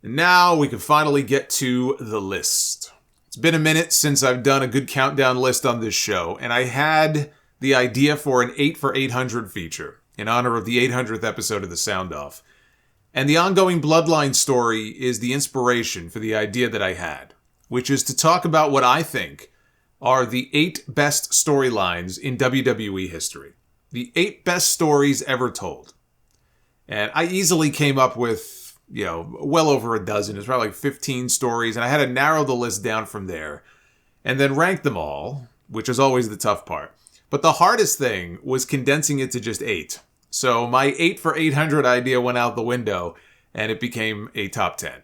And now we can finally get to the list. It's been a minute since I've done a good countdown list on this show, and I had the idea for an 8 for 800 feature in honor of the 800th episode of The Sound Off. And the ongoing Bloodline story is the inspiration for the idea that I had, which is to talk about what I think are the 8 best storylines in WWE history. The 8 best stories ever told. And I easily came up with, well over a dozen. It's probably like 15 stories, and I had to narrow the list down from there and then rank them all, which is always the tough part. But the hardest thing was condensing it to just 8. So my 8 for 800 idea went out the window, and it became a top 10.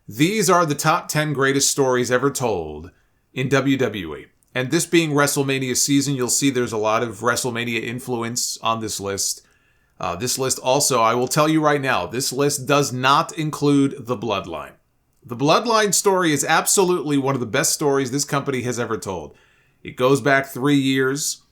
These are the top 10 greatest stories ever told in WWE. And this being WrestleMania season, you'll see there's a lot of WrestleMania influence on this list. This list also, I will tell you right now, this list does not include the Bloodline. The Bloodline story is absolutely one of the best stories this company has ever told. It goes back 3 years,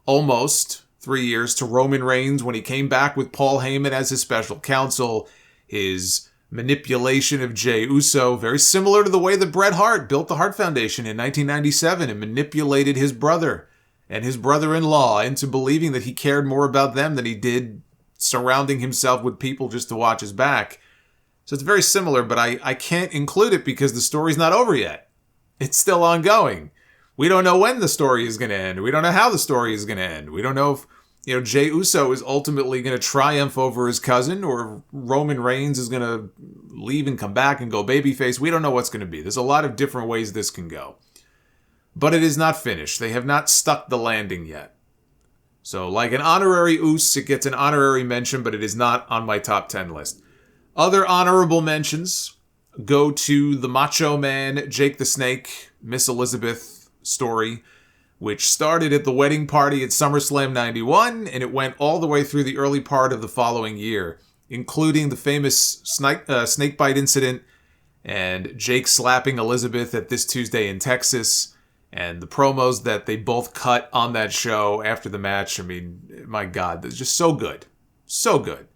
almost 3 years, to Roman Reigns when he came back with Paul Heyman as his special counsel, his manipulation of Jey Uso, very similar to the way that Bret Hart built the Hart Foundation in 1997 and manipulated his brother and his brother-in-law into believing that he cared more about them than he did surrounding himself with people just to watch his back. So it's very similar, but I can't include it because the story's not over yet. It's still ongoing. We don't know when the story is going to end. We don't know how the story is going to end. We don't know if Jey Uso is ultimately going to triumph over his cousin, or Roman Reigns is going to leave and come back and go babyface. We don't know what's going to be. There's a lot of different ways this can go. But it is not finished. They have not stuck the landing yet. So like an honorary Us, it gets an honorary mention, but it is not on my top 10 list. Other honorable mentions go to the Macho Man, Jake the Snake, Miss Elizabeth story, which started at the wedding party at SummerSlam 91, and it went all the way through the early part of the following year, including the famous snakebite incident and Jake slapping Elizabeth at This Tuesday in Texas, and the promos that they both cut on that show after the match. I mean, my God, it's just so good. So good.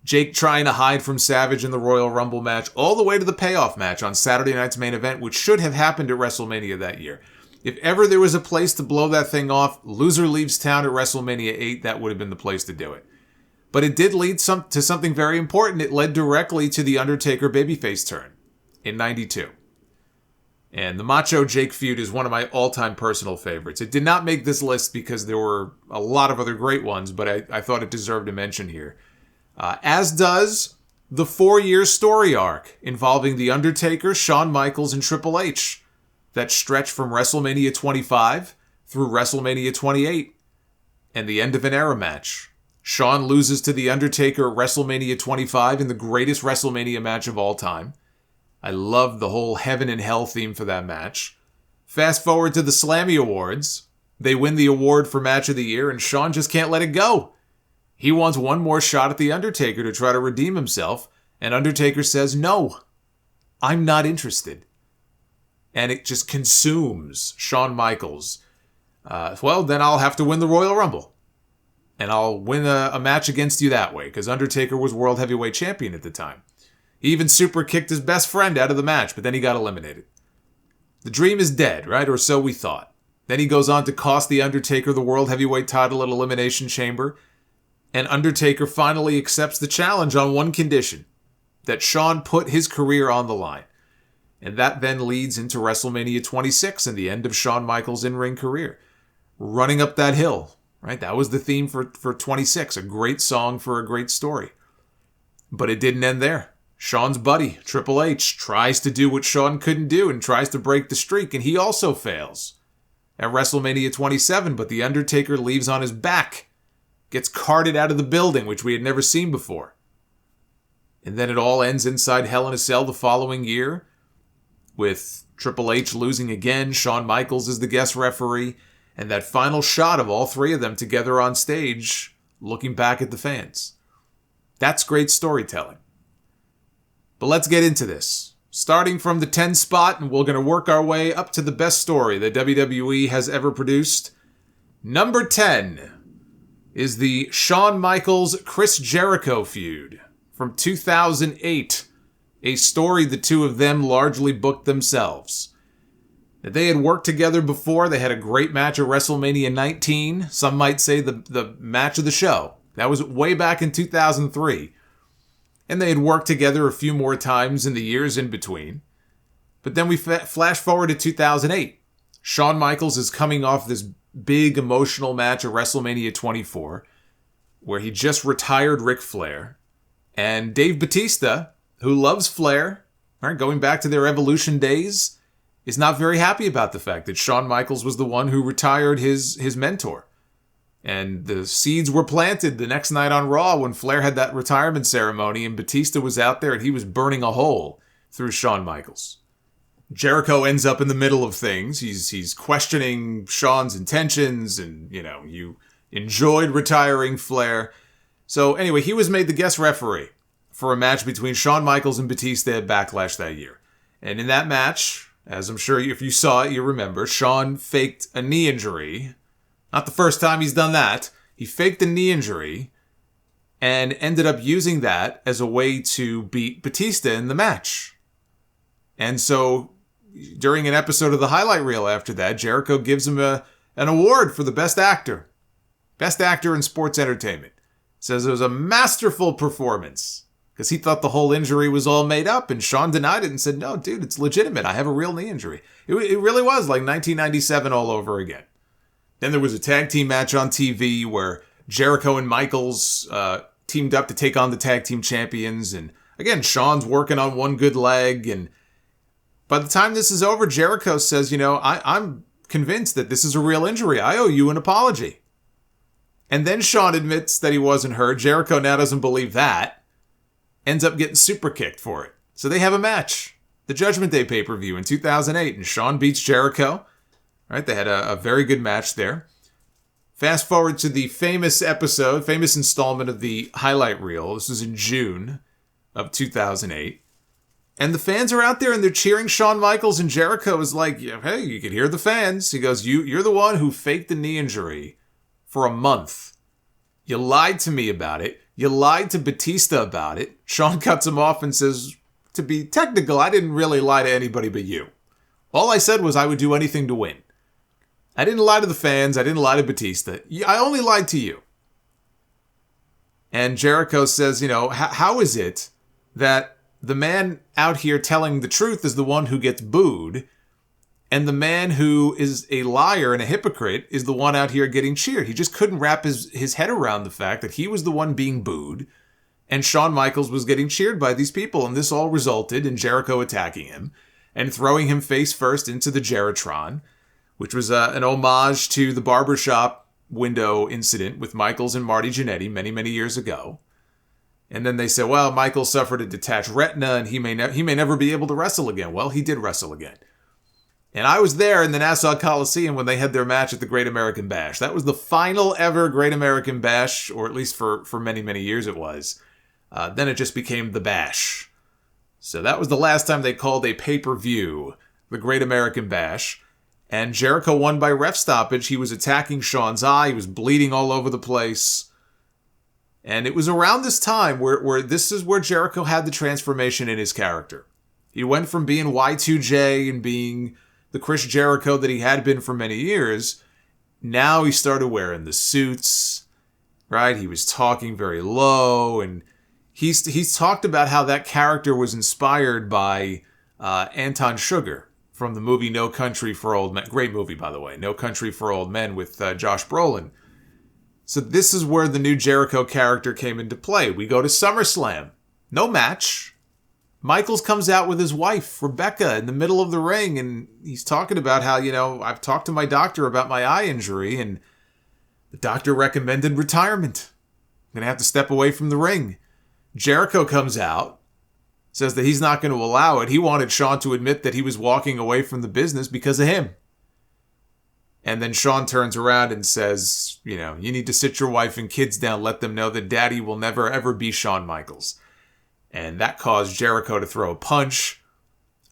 Jake trying to hide from Savage in the Royal Rumble match, all the way to the payoff match on Saturday night's main event, which should have happened at WrestleMania that year. If ever there was a place to blow that thing off, loser leaves town at WrestleMania 8, that would have been the place to do it. But it did lead to something very important. It led directly to the Undertaker babyface turn in 92. And the Macho Jake feud is one of my all-time personal favorites. It did not make this list because there were a lot of other great ones, but I thought it deserved a mention here. As does the 4-year story arc involving The Undertaker, Shawn Michaels, and Triple H. That stretch from WrestleMania 25 through WrestleMania 28 and the end of an era match. Shawn loses to The Undertaker at WrestleMania 25 in the greatest WrestleMania match of all time. I love the whole heaven and hell theme for that match. Fast forward to the Slammy Awards. They win the award for Match of the Year, and Shawn just can't let it go. He wants one more shot at The Undertaker to try to redeem himself, and Undertaker says, "No, I'm not interested." And it just consumes Shawn Michaels. Well, then I'll have to win the Royal Rumble. And I'll win a match against you that way, because Undertaker was World Heavyweight Champion at the time. He even super kicked his best friend out of the match, but then he got eliminated. The dream is dead, right? Or so we thought. Then he goes on to cost The Undertaker the World Heavyweight title at Elimination Chamber. And Undertaker finally accepts the challenge on one condition: that Shawn put his career on the line. And that then leads into WrestleMania 26 and the end of Shawn Michaels' in-ring career. Running Up That Hill, right? That was the theme for 26. A great song for a great story. But it didn't end there. Shawn's buddy, Triple H, tries to do what Shawn couldn't do and tries to break the streak, and he also fails at WrestleMania 27, but The Undertaker leaves on his back, gets carted out of the building, which we had never seen before. And then it all ends inside Hell in a Cell the following year, with Triple H losing again. Shawn Michaels is the guest referee, and that final shot of all three of them together on stage, looking back at the fans. That's great storytelling. But let's get into this. Starting from the 10 spot, and we're going to work our way up to the best story that WWE has ever produced. Number 10 is the Shawn Michaels Chris Jericho feud from 2008. a story the two of them largely booked themselves. They had worked together before. They had a great match at WrestleMania 19. Some might say the match of the show. That was way back in 2003. And they had worked together a few more times in the years in between. But then we flash forward to 2008. Shawn Michaels is coming off this big emotional match at WrestleMania 24, where he just retired Ric Flair. And Dave Batista, who loves Flair, right, going back to their Evolution days, is not very happy about the fact that Shawn Michaels was the one who retired his mentor. And the seeds were planted the next night on Raw when Flair had that retirement ceremony and Batista was out there and he was burning a hole through Shawn Michaels. Jericho ends up in the middle of things. He's questioning Shawn's intentions and, you enjoyed retiring Flair. So anyway, he was made the guest referee for a match between Shawn Michaels and Batista at Backlash that year. And in that match, as I'm sure if you saw it, you remember, Shawn faked a knee injury. Not the first time he's done that. He faked a knee injury and ended up using that as a way to beat Batista in the match. And so during an episode of the highlight reel after that, Jericho gives him an award for the best actor. Best actor in sports entertainment. Says it was a masterful performance. Because he thought the whole injury was all made up, and Shawn denied it and said, no, dude, it's legitimate. I have a real knee injury. It really was like 1997 all over again. Then there was a tag team match on TV where Jericho and Michaels teamed up to take on the tag team champions. And again, Shawn's working on one good leg. And by the time this is over, Jericho says, I'm convinced that this is a real injury. I owe you an apology. And then Shawn admits that he wasn't hurt. Jericho now doesn't believe that. Ends up getting super kicked for it. So they have a match. The Judgment Day pay-per-view in 2008. And Shawn beats Jericho. Right, they had a very good match there. Fast forward to the famous installment of the highlight reel. This was in June of 2008. And the fans are out there and they're cheering Shawn Michaels, and Jericho is like, hey, you can hear the fans. He goes, you're the one who faked the knee injury for a month. You lied to me about it. You lied to Batista about it. Shawn cuts him off and says, to be technical, I didn't really lie to anybody but you. All I said was I would do anything to win. I didn't lie to the fans. I didn't lie to Batista. I only lied to you. And Jericho says, how is it that the man out here telling the truth is the one who gets booed, and the man who is a liar and a hypocrite is the one out here getting cheered? He just couldn't wrap his head around the fact that he was the one being booed, and Shawn Michaels was getting cheered by these people. And this all resulted in Jericho attacking him and throwing him face first into the Jeritron, which was an homage to the barbershop window incident with Michaels and Marty Jannetty many, many years ago. And then they said, well, Michaels suffered a detached retina and he may never be able to wrestle again. Well, he did wrestle again. And I was there in the Nassau Coliseum when they had their match at the Great American Bash. That was the final ever Great American Bash, or at least for many, many years it was. Then it just became the Bash. So that was the last time they called a pay-per-view the Great American Bash. And Jericho won by ref stoppage. He was attacking Shawn's eye. He was bleeding all over the place. And it was around this time where this is where Jericho had the transformation in his character. He went from being Y2J and being the Chris Jericho that he had been for many years. Now he started wearing the suits, right? He was talking very low. And he's talked about how that character was inspired by Anton Sugar from the movie No Country for Old Men. Great movie, by the way. No Country for Old Men with Josh Brolin. So this is where the new Jericho character came into play. We go to SummerSlam. No match. Michaels comes out with his wife, Rebecca, in the middle of the ring, and he's talking about how, I've talked to my doctor about my eye injury, and the doctor recommended retirement. I'm going to have to step away from the ring. Jericho comes out, says that he's not going to allow it. He wanted Shawn to admit that he was walking away from the business because of him. And then Shawn turns around and says, you need to sit your wife and kids down, let them know that daddy will never, ever be Shawn Michaels. And that caused Jericho to throw a punch.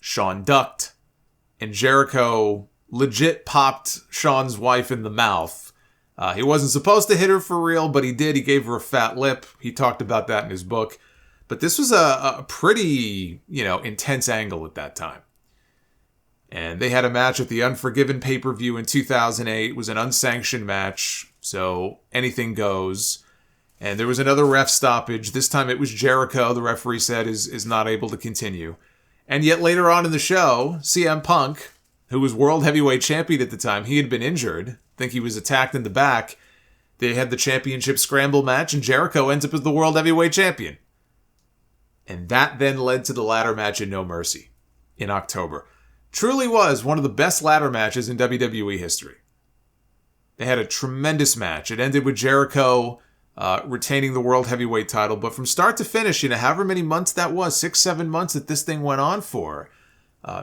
Shawn ducked. And Jericho legit popped Shawn's wife in the mouth. He wasn't supposed to hit her for real, but he did. He gave her a fat lip. He talked about that in his book. But this was a pretty, intense angle at that time. And they had a match at the Unforgiven pay-per-view in 2008. It was an unsanctioned match, so anything goes. And there was another ref stoppage. This time it was Jericho, the referee said, is not able to continue. And yet later on in the show, CM Punk, who was World Heavyweight Champion at the time, he had been injured. I think he was attacked in the back. They had the championship scramble match, and Jericho ends up as the World Heavyweight Champion. And that then led to the ladder match in No Mercy in October. Truly was one of the best ladder matches in WWE history. They had a tremendous match. It ended with Jericho retaining the World Heavyweight title. But from start to finish, however many months that was, 6-7 months that this thing went on for,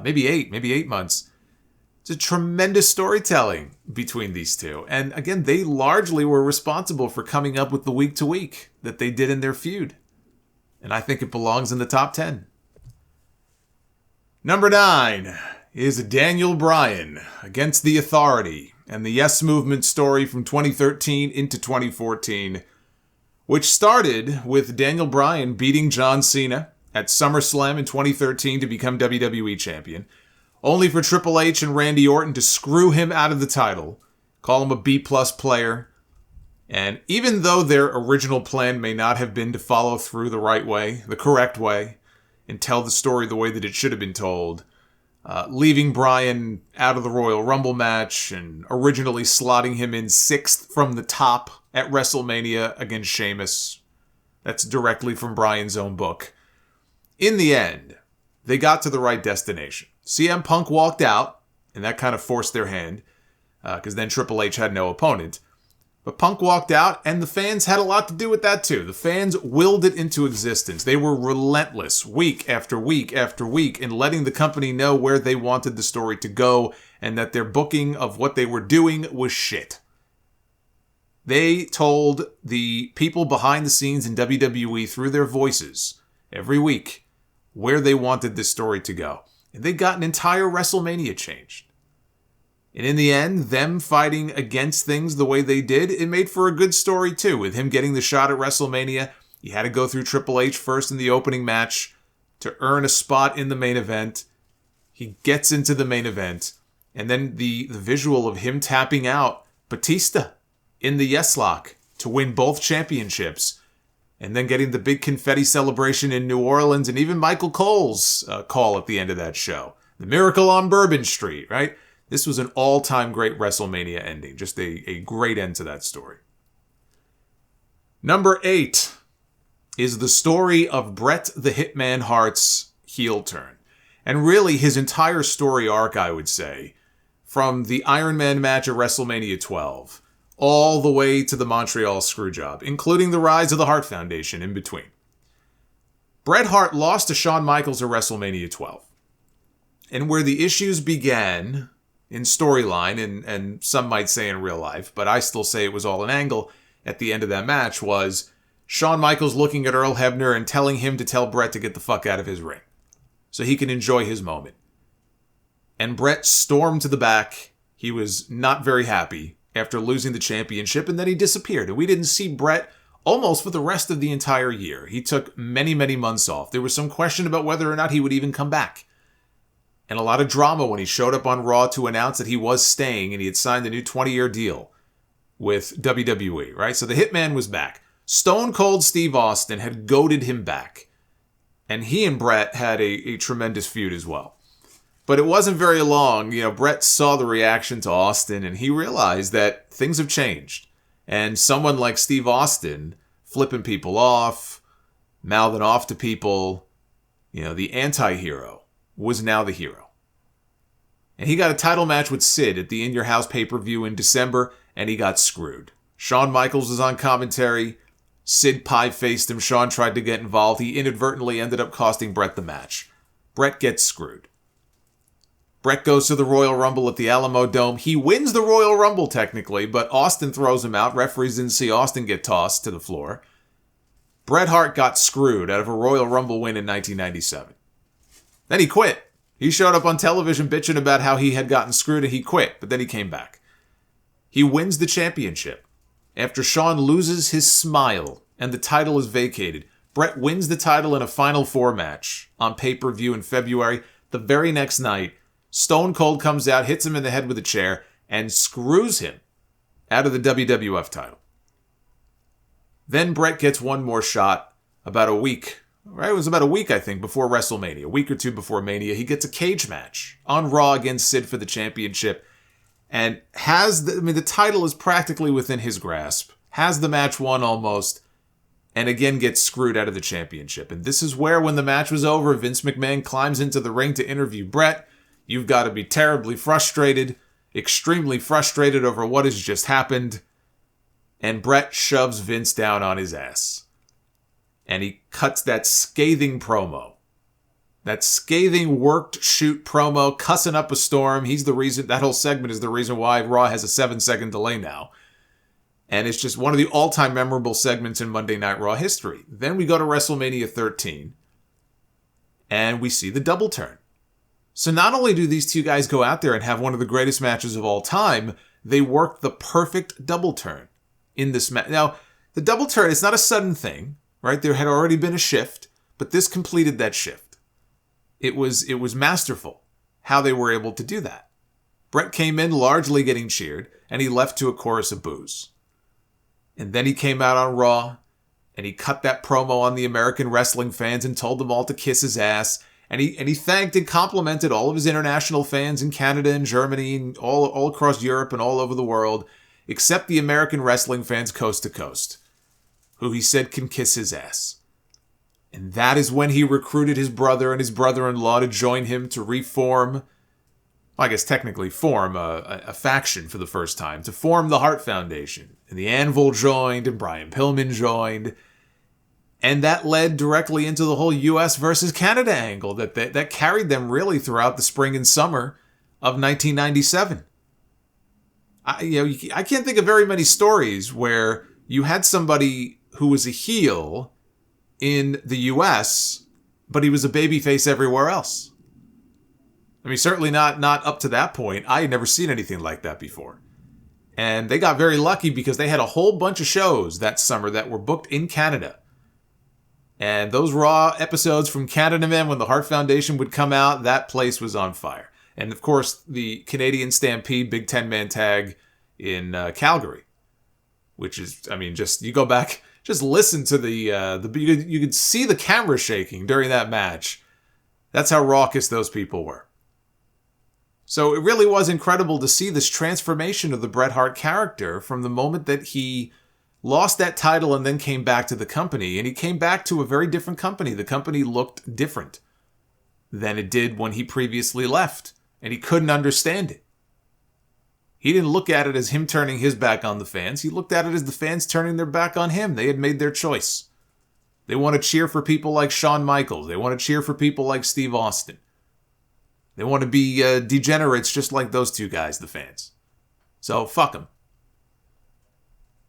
maybe 8 months. It's a tremendous storytelling between these two. And again, they largely were responsible for coming up with the week-to-week that they did in their feud. And I think it belongs in the top 10. Number 9 is Daniel Bryan against the Authority and the Yes Movement story from 2013 into 2014, which started with Daniel Bryan beating John Cena at SummerSlam in 2013 to become WWE Champion, only for Triple H and Randy Orton to screw him out of the title, call him a B-plus player. And even though their original plan may not have been to follow through the right way, the correct way, and tell the story the way that it should have been told, leaving Bryan out of the Royal Rumble match and originally slotting him in 6th from the top at WrestleMania against Sheamus. That's directly from Bryan's own book. In the end, they got to the right destination. CM Punk walked out, and that kind of forced their hand, because then Triple H had no opponent. But Punk walked out, and the fans had a lot to do with that too. The fans willed it into existence. They were relentless week after week after week in letting the company know where they wanted the story to go and that their booking of what they were doing was shit. They told the people behind the scenes in WWE through their voices every week where they wanted this story to go. And they got an entire WrestleMania changed. And in the end, them fighting against things the way they did, it made for a good story too. With him getting the shot at WrestleMania, he had to go through Triple H first in the opening match to earn a spot in the main event. He gets into the main event, and then the visual of him tapping out Batista in the Yes Lock to win both championships, and then getting the big confetti celebration in New Orleans, and even Michael Cole's call at the end of that show. The Miracle on Bourbon Street, right? This was an all-time great WrestleMania ending. Just a great end to that story. Number 8 is the story of Bret the Hitman Hart's heel turn. And really his entire story arc, I would say, from the Iron Man match at WrestleMania 12 all the way to the Montreal Screwjob, including the rise of the Hart Foundation in between. Bret Hart lost to Shawn Michaels at WrestleMania 12. And where the issues began in storyline, and some might say in real life, but I still say it was all an angle at the end of that match, was Shawn Michaels looking at Earl Hebner and telling him to tell Bret to get the fuck out of his ring so he can enjoy his moment. And Bret stormed to the back. He was not very happy after losing the championship, and then he disappeared. And we didn't see Bret almost for the rest of the entire year. He took many, many months off. There was some question about whether or not he would even come back. And a lot of drama when he showed up on Raw to announce that he was staying and he had signed a new 20-year deal with WWE, right? So the Hitman was back. Stone Cold Steve Austin had goaded him back. And he and Bret had a tremendous feud as well. But it wasn't very long. Bret saw the reaction to Austin and he realized that things have changed. And someone like Steve Austin flipping people off, mouthing off to people, the anti-hero, was now the hero. And he got a title match with Sid at the In Your House pay-per-view in December, and he got screwed. Shawn Michaels was on commentary. Sid pie-faced him. Shawn tried to get involved. He inadvertently ended up costing Bret the match. Bret gets screwed. Bret goes to the Royal Rumble at the Alamo Dome. He wins the Royal Rumble technically, but Austin throws him out. Referees didn't see Austin get tossed to the floor. Bret Hart got screwed out of a Royal Rumble win in 1997. Then he quit. He showed up on television bitching about how he had gotten screwed and he quit, but then he came back. He wins the championship. After Shawn loses his smile and the title is vacated, Bret wins the title in a Final Four match on pay-per-view in February. The very next night, Stone Cold comes out, hits him in the head with a chair, and screws him out of the WWF title. Then Bret gets one more shot about a week. Right? It was about a week, I think, before WrestleMania. A week or two before Mania. He gets a cage match on Raw against Sid for the championship. And the title is practically within his grasp. Has the match won almost. And again gets screwed out of the championship. And this is where, when the match was over, Vince McMahon climbs into the ring to interview Bret. You've got to be terribly frustrated. Extremely frustrated over what has just happened. And Bret shoves Vince down on his ass. And he cuts that scathing promo. That scathing worked shoot promo, cussing up a storm. He's the reason, that whole segment is the reason why Raw has a 7-second delay now. And it's just one of the all-time memorable segments in Monday Night Raw history. Then we go to WrestleMania 13. And we see the double turn. So not only do these two guys go out there and have one of the greatest matches of all time, they work the perfect double turn in this match. Now, the double turn is not a sudden thing, right? There had already been a shift, but this completed that shift. It was masterful how they were able to do that. Bret came in largely getting cheered, and he left to a chorus of boos. And then he came out on Raw, and he cut that promo on the American wrestling fans and told them all to kiss his ass. And he thanked and complimented all of his international fans in Canada and Germany and all across Europe and all over the world, except the American wrestling fans coast to coast, who he said can kiss his ass. And that is when he recruited his brother and his brother-in-law to join him to reform, well, I guess technically form a faction for the first time, to form the Hart Foundation. And the Anvil joined, and Brian Pillman joined. And that led directly into the whole US versus Canada angle that carried them really throughout the spring and summer of 1997. I can't think of very many stories where you had somebody who was a heel in the US, but he was a babyface everywhere else. I mean, certainly not up to that point. I had never seen anything like that before. And they got very lucky because they had a whole bunch of shows that summer that were booked in Canada. And those Raw episodes from Canada Men, when the Hart Foundation would come out, that place was on fire. And of course, the Canadian Stampede Big 10-man tag in Calgary, which is, I mean, just, you go back, just listen to you could see the camera shaking during that match. That's how raucous those people were. So it really was incredible to see this transformation of the Bret Hart character from the moment that he lost that title and then came back to the company. And he came back to a very different company. The company looked different than it did when he previously left. And he couldn't understand it. He didn't look at it as him turning his back on the fans. He looked at it as the fans turning their back on him. They had made their choice. They want to cheer for people like Shawn Michaels. They want to cheer for people like Steve Austin. They want to be degenerates just like those two guys, the fans. So, fuck them.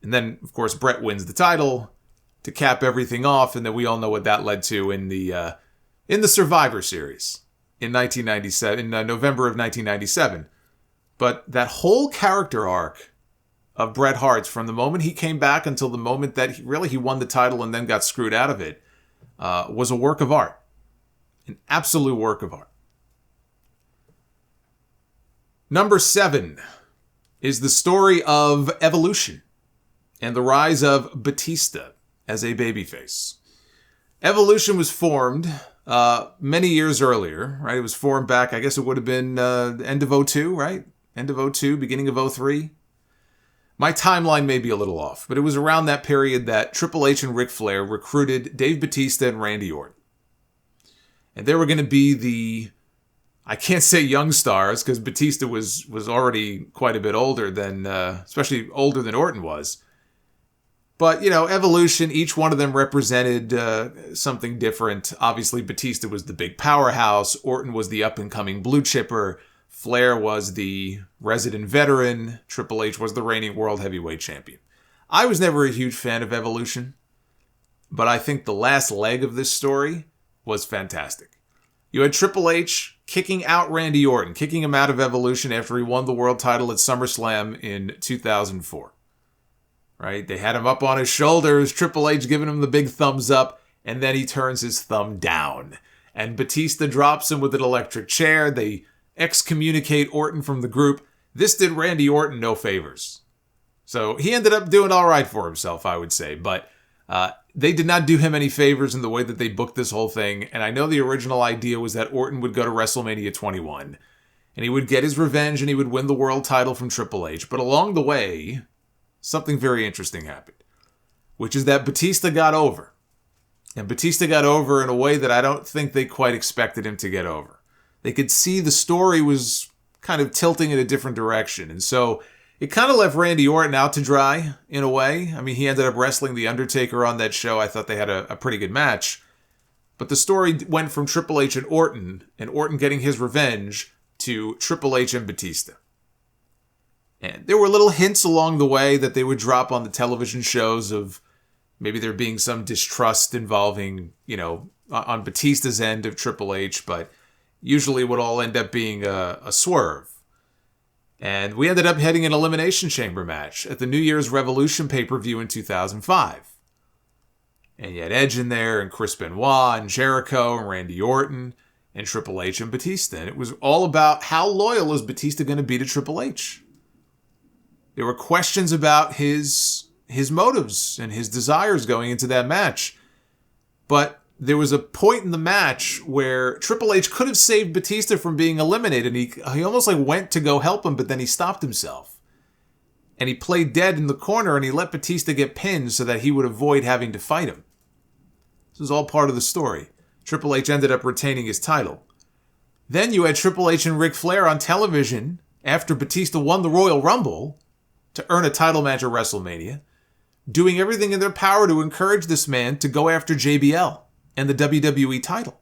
And then, of course, Bret wins the title to cap everything off, and then we all know what that led to in the Survivor Series in 1997, in November of 1997. But that whole character arc of Bret Hart's, from the moment he came back until the moment that he won the title and then got screwed out of it, was a work of art. An absolute work of art. Number 7 is the story of Evolution and the rise of Batista as a babyface. Evolution was formed many years earlier, right? It was formed back, I guess it would have been end of 02, right? End of 02, beginning of 03. My timeline may be a little off, but it was around that period that Triple H and Ric Flair recruited Dave Batista and Randy Orton. And they were going to be the, I can't say young stars, because Batista was already quite a bit older than, especially older than Orton was. But, Evolution, each one of them represented something different. Obviously, Batista was the big powerhouse. Orton was the up-and-coming blue chipper. Flair was the resident veteran. Triple H was the reigning world heavyweight champion. I was never a huge fan of Evolution, but I think the last leg of this story was fantastic. You had Triple H kicking out Randy Orton, kicking him out of Evolution after he won the world title at SummerSlam in 2004. Right? They had him up on his shoulders, Triple H giving him the big thumbs up, and then he turns his thumb down. And Batista drops him with an electric chair. They excommunicate Orton from the group. This did Randy Orton no favors. So he ended up doing all right for himself, I would say. But they did not do him any favors in the way that they booked this whole thing. And I know the original idea was that Orton would go to WrestleMania 21. And he would get his revenge and he would win the world title from Triple H. But along the way, something very interesting happened. Which is that Batista got over. And Batista got over in a way that I don't think they quite expected him to get over. They could see the story was kind of tilting in a different direction. And so it kind of left Randy Orton out to dry, in a way. I mean, he ended up wrestling The Undertaker on that show. I thought they had a pretty good match. But the story went from Triple H and Orton getting his revenge, to Triple H and Batista. And there were little hints along the way that they would drop on the television shows of maybe there being some distrust involving, on Batista's end of Triple H, but usually it would all end up being a swerve. And we ended up heading an Elimination Chamber match at the New Year's Revolution pay-per-view in 2005. And you had Edge in there, and Chris Benoit, and Jericho, and Randy Orton, and Triple H and Batista. And it was all about how loyal is Batista going to be to Triple H. There were questions about his motives and his desires going into that match. But there was a point in the match where Triple H could have saved Batista from being eliminated. He almost went to go help him, but then he stopped himself. And he played dead in the corner and he let Batista get pinned so that he would avoid having to fight him. This was all part of the story. Triple H ended up retaining his title. Then you had Triple H and Ric Flair on television after Batista won the Royal Rumble to earn a title match at WrestleMania, doing everything in their power to encourage this man to go after JBL and the WWE title.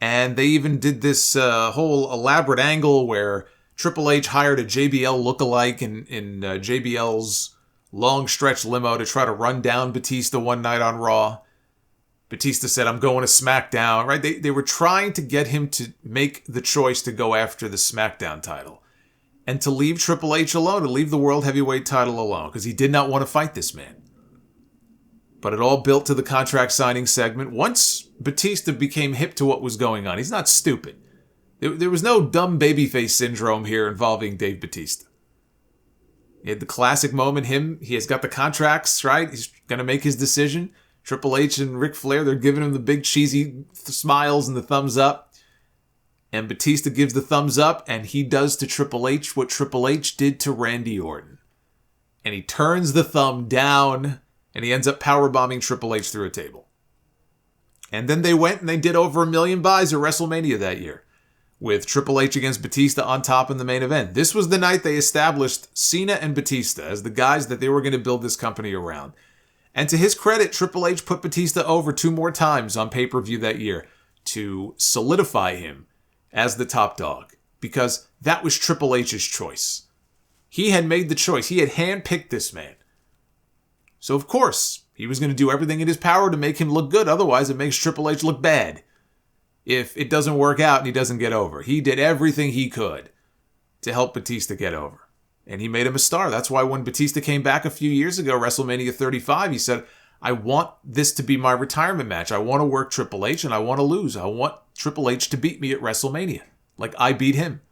And they even did this whole elaborate angle where Triple H hired a JBL lookalike in JBL's long stretch limo to try to run down Batista one night on Raw. Batista said, "I'm going to SmackDown," right? They were trying to get him to make the choice to go after the SmackDown title and to leave Triple H alone, to leave the World Heavyweight title alone, because he did not want to fight this man. But it all built to the contract signing segment. Once Batista became hip to what was going on, he's not stupid. There was no dumb babyface syndrome here involving Dave Batista. He had the classic moment, he has got the contracts, right? He's going to make his decision. Triple H and Ric Flair, they're giving him the big cheesy smiles and the thumbs up. And Batista gives the thumbs up, and he does to Triple H what Triple H did to Randy Orton. And he turns the thumb down, and he ends up powerbombing Triple H through a table. And then they went and they did over 1 million buys at WrestleMania that year, with Triple H against Batista on top in the main event. This was the night they established Cena and Batista as the guys that they were going to build this company around. And to his credit, Triple H put Batista over 2 more times on pay-per-view that year to solidify him as the top dog, because that was Triple H's choice. He had made the choice. He had handpicked this man. So, of course, he was going to do everything in his power to make him look good. Otherwise, it makes Triple H look bad if it doesn't work out and he doesn't get over. He did everything he could to help Batista get over. And he made him a star. That's why when Batista came back a few years ago, WrestleMania 35, he said, "I want this to be my retirement match. I want to work Triple H and I want to lose. I want Triple H to beat me at WrestleMania. Like I beat him.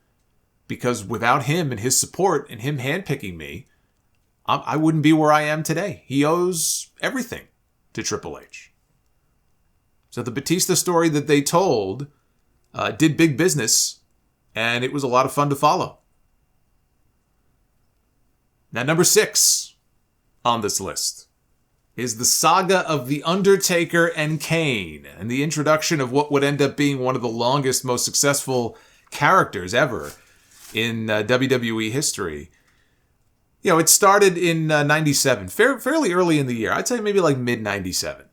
Because without him and his support and him handpicking me, I wouldn't be where I am today." He owes everything to Triple H. So the Batista story that they told did big business, and it was a lot of fun to follow. Now, number 6 on this list is the saga of The Undertaker and Kane, and the introduction of what would end up being one of the longest, most successful characters ever in WWE history. It started in 97, fairly early in the year. I'd say maybe like mid-97.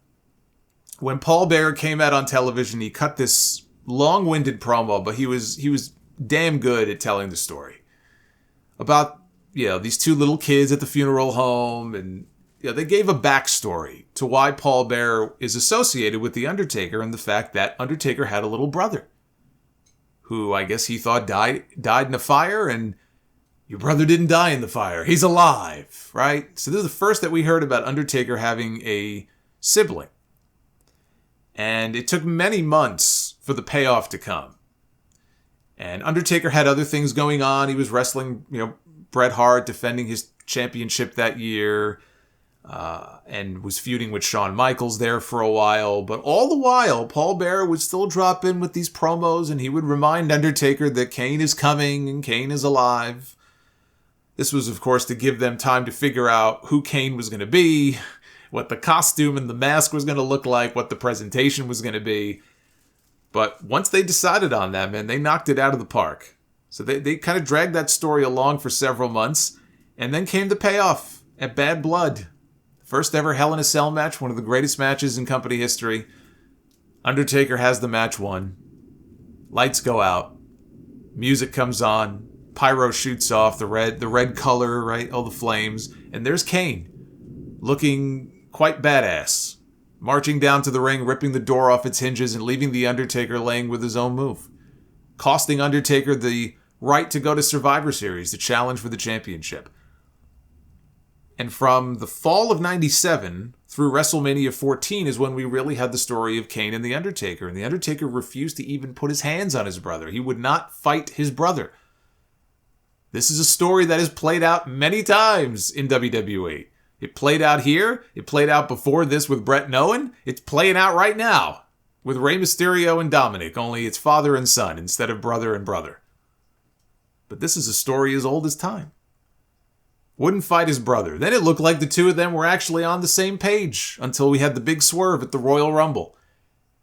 When Paul Bearer came out on television, he cut this long-winded promo, but he was damn good at telling the story about these 2 little kids at the funeral home, and they gave a backstory to why Paul Bearer is associated with The Undertaker and the fact that Undertaker had a little brother who I guess he thought died in a fire, and your brother didn't die in the fire. He's alive, right? So this is the first that we heard about Undertaker having a sibling. And it took many months for the payoff to come. And Undertaker had other things going on. He was wrestling, Bret Hart, defending his championship that year, and was feuding with Shawn Michaels there for a while. But all the while, Paul Bearer would still drop in with these promos, and he would remind Undertaker that Kane is coming and Kane is alive. This was, of course, to give them time to figure out who Kane was going to be, what the costume and the mask was going to look like, what the presentation was going to be. But once they decided on that, man, they knocked it out of the park. So they kind of dragged that story along for several months, and then came the payoff at Bad Blood. First ever Hell in a Cell match, one of the greatest matches in company history. Undertaker has the match won. Lights go out. Music comes on. Pyro shoots off, the red color, right? All the flames. And there's Kane, looking quite badass, marching down to the ring, ripping the door off its hinges and leaving The Undertaker laying with his own move, costing Undertaker the right to go to Survivor Series to challenge for the championship. And from the fall of 97 through WrestleMania 14 is when we really had the story of Kane and The Undertaker. And The Undertaker refused to even put his hands on his brother. He would not fight his brother. This is a story that has played out many times in WWE. It played out here. It played out before this with Bret and Owen. It's playing out right now with Rey Mysterio and Dominic, only it's father and son instead of brother and brother. But this is a story as old as time. Wouldn't fight his brother. Then it looked like the two of them were actually on the same page until we had the big swerve at the Royal Rumble.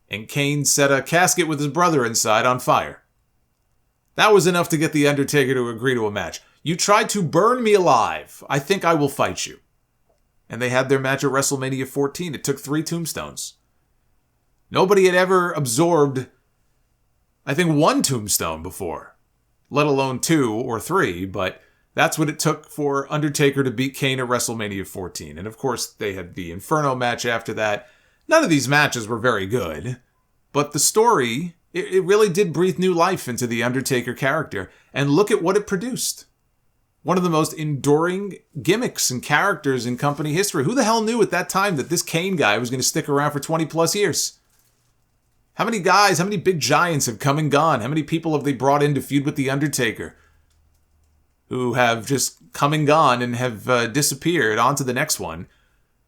And Kane set a casket with his brother inside on fire. That was enough to get The Undertaker to agree to a match. You tried to burn me alive. I think I will fight you. And they had their match at WrestleMania 14. It took 3 tombstones. Nobody had ever absorbed, I think, 1 tombstone before, let alone 2 or 3, but that's what it took for Undertaker to beat Kane at WrestleMania 14. And of course, they had the Inferno match after that. None of these matches were very good, but the story, it really did breathe new life into the Undertaker character. And look at what it produced. One of the most enduring gimmicks and characters in company history. Who the hell knew at that time that this Kane guy was going to stick around for 20 plus years? How many guys, how many big giants have come and gone? How many people have they brought in to feud with The Undertaker who have just come and gone and have disappeared on to the next one?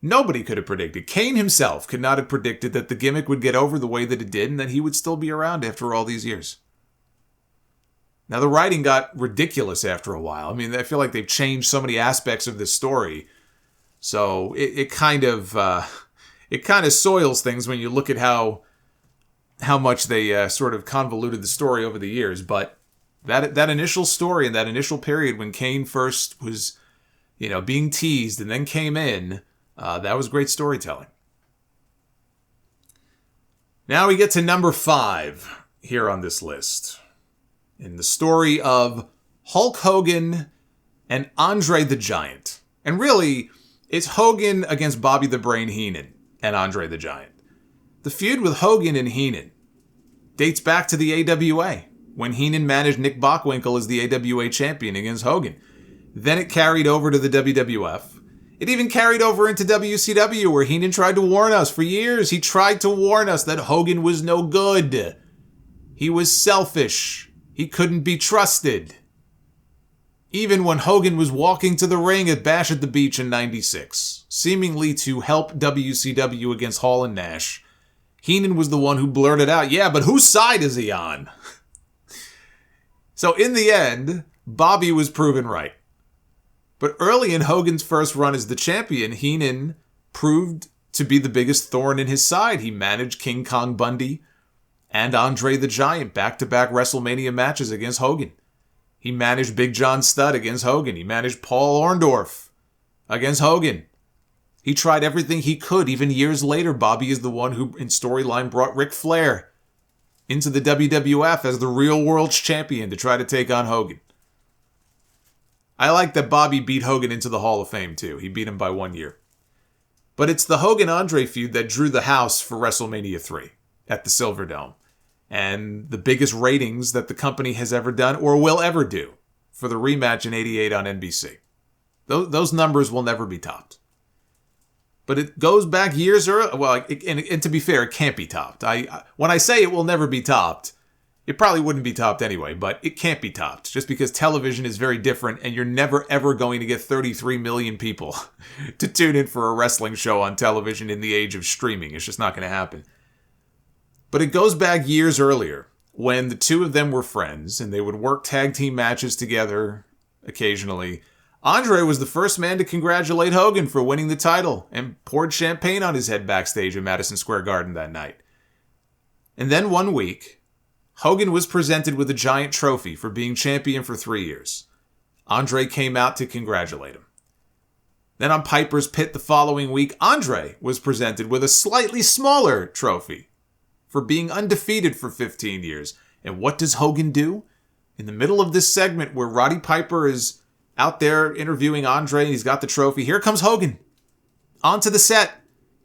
Nobody could have predicted. Kane himself could not have predicted that the gimmick would get over the way that it did and that he would still be around after all these years. Now, the writing got ridiculous after a while. I mean, I feel like they've changed so many aspects of this story. So it kind of soils things when you look at how much they sort of convoluted the story over the years. But that initial story and that initial period when Kane first was, being teased and then came in, that was great storytelling. Now we get to number 5 here on this list. In the story of Hulk Hogan and Andre the Giant. And really, it's Hogan against Bobby the Brain Heenan and Andre the Giant. The feud with Hogan and Heenan dates back to the AWA, when Heenan managed Nick Bockwinkel as the AWA champion against Hogan. Then it carried over to the WWF. It even carried over into WCW, where Heenan tried to warn us for years. He tried to warn us that Hogan was no good. He was selfish. He couldn't be trusted. Even when Hogan was walking to the ring at Bash at the Beach in '96, seemingly to help WCW against Hall and Nash, Heenan was the one who blurted out, "Yeah, but whose side is he on?" So in the end, Bobby was proven right. But early in Hogan's first run as the champion, Heenan proved to be the biggest thorn in his side. He managed King Kong Bundy and Andre the Giant back-to-back WrestleMania matches against Hogan. He managed Big John Studd against Hogan. He managed Paul Orndorff against Hogan. He tried everything he could. Even years later, Bobby is the one who, in storyline, brought Ric Flair into the WWF as the real world's champion to try to take on Hogan. I like that Bobby beat Hogan into the Hall of Fame, too. He beat him by 1 year. But it's the Hogan-Andre feud that drew the house for WrestleMania 3 at the Silverdome, and the biggest ratings that the company has ever done or will ever do for the rematch in '88 on NBC. Those numbers will never be topped. But it goes back years early. Well, and to be fair, it can't be topped. When I say it will never be topped, it probably wouldn't be topped anyway, but it can't be topped just because television is very different and you're never ever going to get 33 million people to tune in for a wrestling show on television in the age of streaming. It's just not going to happen. But it goes back years earlier when the two of them were friends and they would work tag team matches together occasionally. Andre was the first man to congratulate Hogan for winning the title and poured champagne on his head backstage in Madison Square Garden that night. And then one week, Hogan was presented with a giant trophy for being champion for 3 years. Andre came out to congratulate him. Then on Piper's Pit the following week, Andre was presented with a slightly smaller trophy for being undefeated for 15 years. And what does Hogan do? In the middle of this segment where Roddy Piper is out there interviewing Andre, he's got the trophy. Here comes Hogan onto the set,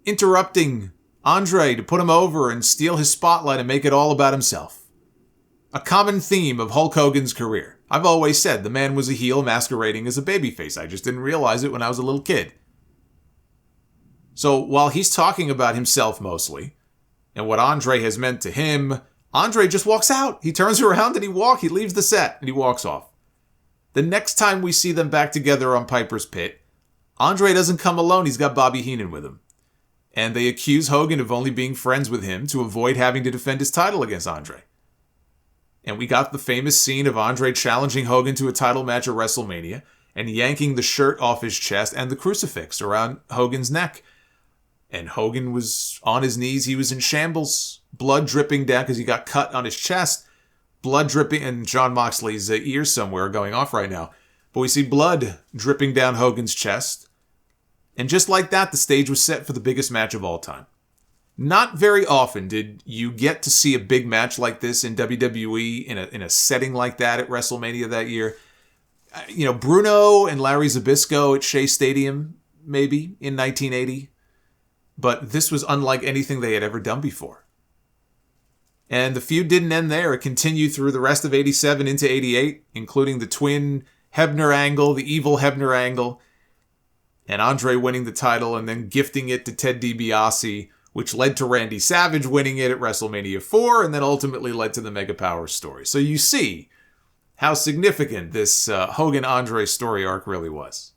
interrupting Andre to put him over and steal his spotlight and make it all about himself. A common theme of Hulk Hogan's career. I've always said the man was a heel masquerading as a babyface. I just didn't realize it when I was a little kid. So while he's talking about himself mostly, and what Andre has meant to him, Andre just walks out. He turns around and he leaves the set and he walks off. The next time we see them back together on Piper's Pit, Andre doesn't come alone. He's got Bobby Heenan with him. And they accuse Hogan of only being friends with him to avoid having to defend his title against Andre. And we got the famous scene of Andre challenging Hogan to a title match at WrestleMania and yanking the shirt off his chest and the crucifix around Hogan's neck. And Hogan was on his knees. He was in shambles, blood dripping down because he got cut on his chest. Blood dripping, and John Moxley's ear somewhere going off right now. But we see blood dripping down Hogan's chest. And just like that, the stage was set for the biggest match of all time. Not very often did you get to see a big match like this in WWE in a setting like that at WrestleMania that year. You know, Bruno and Larry Zbyszko at Shea Stadium, maybe, in 1980. But this was unlike anything they had ever done before. And the feud didn't end there. It continued through the rest of 87 into 88, including the twin Hebner angle, the evil Hebner angle, and Andre winning the title and then gifting it to Ted DiBiase, which led to Randy Savage winning it at WrestleMania 4 and then ultimately led to the Mega Powers story. So you see how significant this Hogan-Andre story arc really was.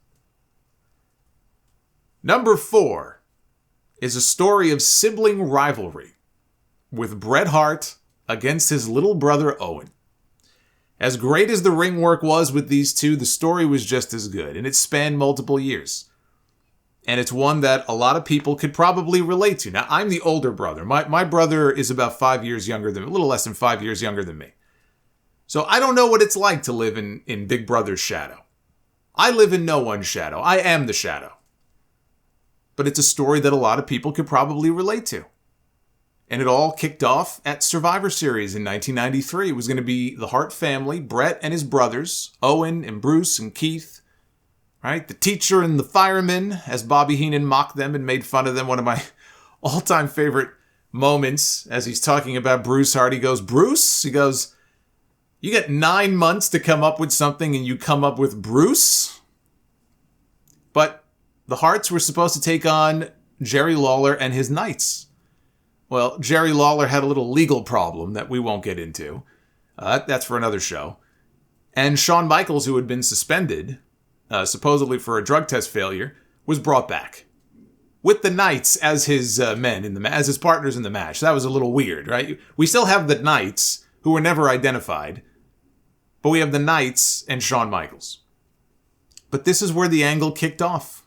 Number 4 is a story of sibling rivalry with Bret Hart against his little brother Owen. As great as the ring work was with these two, the story was just as good, and it spanned multiple years. And it's one that a lot of people could probably relate to. Now, I'm the older brother. My brother is about 5 years younger than me, a little less than 5 years younger than me. So I don't know what it's like to live in Big Brother's shadow. I live in no one's shadow. I am the shadow. But it's a story that a lot of people could probably relate to. And it all kicked off at Survivor Series in 1993. It was going to be the Hart family, Bret and his brothers, Owen and Bruce and Keith, right? The teacher and the fireman, as Bobby Heenan mocked them and made fun of them. One of my all-time favorite moments as he's talking about Bruce Hart. He goes, Bruce? He goes, you get 9 months to come up with something and you come up with Bruce? But the Harts were supposed to take on Jerry Lawler and his Knights. Well, Jerry Lawler had a little legal problem that we won't get into. That's for another show. And Shawn Michaels, who had been suspended, supposedly for a drug test failure, was brought back. With the Knights as his men, as his partners in the match. That was a little weird, right? We still have the Knights, who were never identified. But we have the Knights and Shawn Michaels. But this is where the angle kicked off.